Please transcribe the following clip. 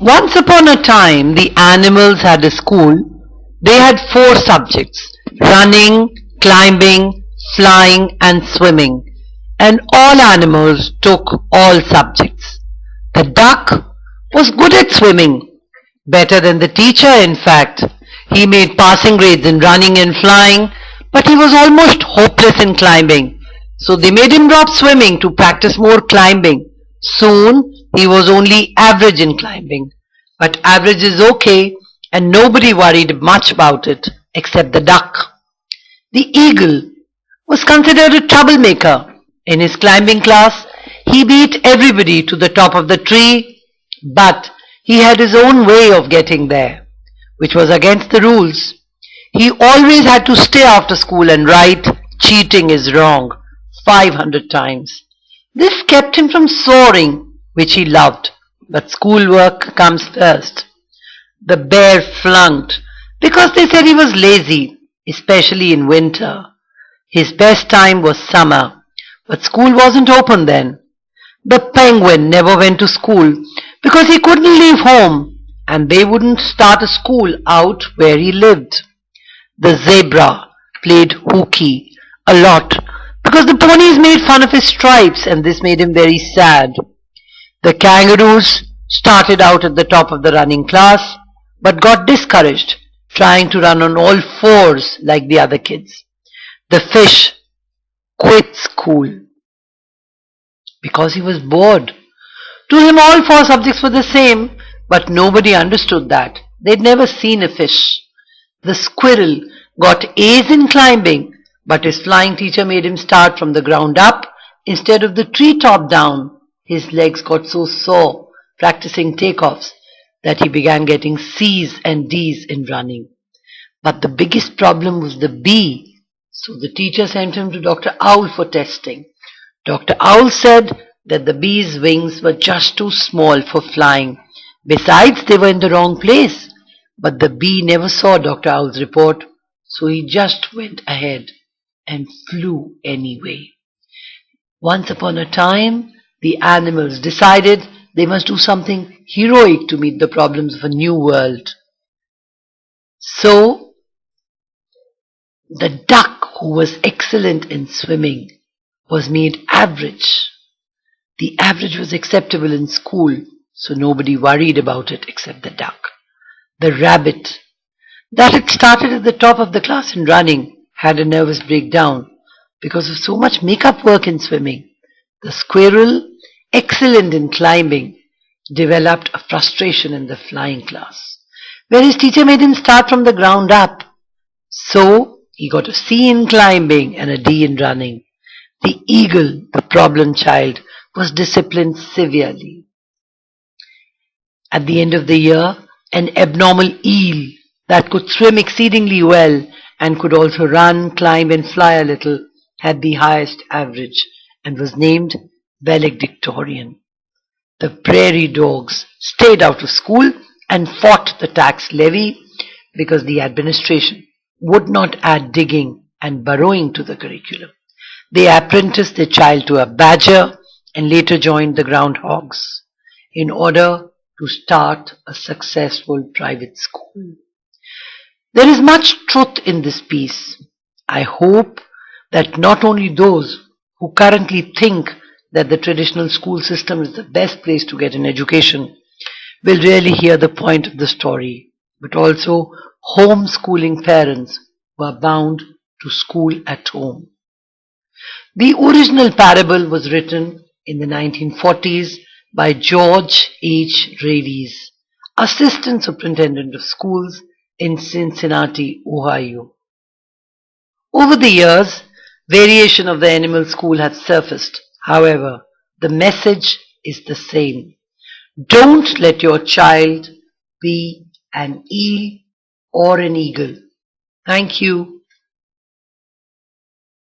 Once upon a time, the animals had a school. They had 4 subjects: running, climbing, flying, and swimming. And all animals took all subjects. The duck was good at swimming, better than the teacher, in fact. He made passing grades in running and flying, but he was almost hopeless in climbing. So they made him drop swimming to practice more climbing. Soon he was only average in climbing. But average is okay, and nobody worried much about it except the duck. The eagle was considered a troublemaker. In his climbing class, he beat everybody to the top of the tree, but he had his own way of getting there, which was against the rules. He always had to stay after school and write "cheating is wrong" 500 times. This kept him from soaring, which he loved, but schoolwork comes first. The bear flunked because they said he was lazy, especially in winter. His best time was summer, but school wasn't open then. The penguin never went to school because he couldn't leave home, and they wouldn't start a school out where he lived. The zebra played hooky a lot because the ponies made fun of his stripes, and this made him very sad. The kangaroos started out at the top of the running class, but got discouraged trying to run on all 4s like the other kids. The fish quit school because he was bored. To him all 4 subjects were the same, but nobody understood that. They'd never seen a fish. The squirrel got A's in climbing, but his flying teacher made him start from the ground up instead of the treetop down. His legs got so sore practicing takeoffs that he began getting C's and D's in running. But the biggest problem was the bee, so the teacher sent him to Dr. Owl for testing. Dr. Owl said that the bee's wings were just too small for flying. Besides, they were in the wrong place. But the bee never saw Dr. Owl's report, so he just went ahead and flew anyway. Once upon a time, the animals decided they must do something heroic to meet the problems of a new world. So, the duck, who was excellent in swimming, was made average. The average was acceptable in school, so nobody worried about it except the duck. The rabbit, that had started at the top of the class in running, had a nervous breakdown because of so much make-up work in swimming. The squirrel, excellent in climbing, developed a frustration in the flying class, where his teacher made him start from the ground up. So he got a C in climbing and a D in running. The eagle, the problem child, was disciplined severely. At the end of the year, an abnormal eel that could swim exceedingly well and could also run, climb, and fly a little had the highest average and was named valedictorian. The prairie dogs stayed out of school and fought the tax levy because the administration would not add digging and burrowing to the curriculum. They apprenticed their child to a badger and later joined the groundhogs in order to start a successful private school. There is much truth in this piece. I hope that not only those who currently think that the traditional school system is the best place to get an education will really hear the point of the story, but also homeschooling parents who are bound to school at home. The original parable was written in the 1940s by George H. Reavis, Assistant Superintendent of Schools in Cincinnati, Ohio. Over the years, variation of the animal school has surfaced. However, the message is the same. Don't let your child be an eel or an eagle. Thank you.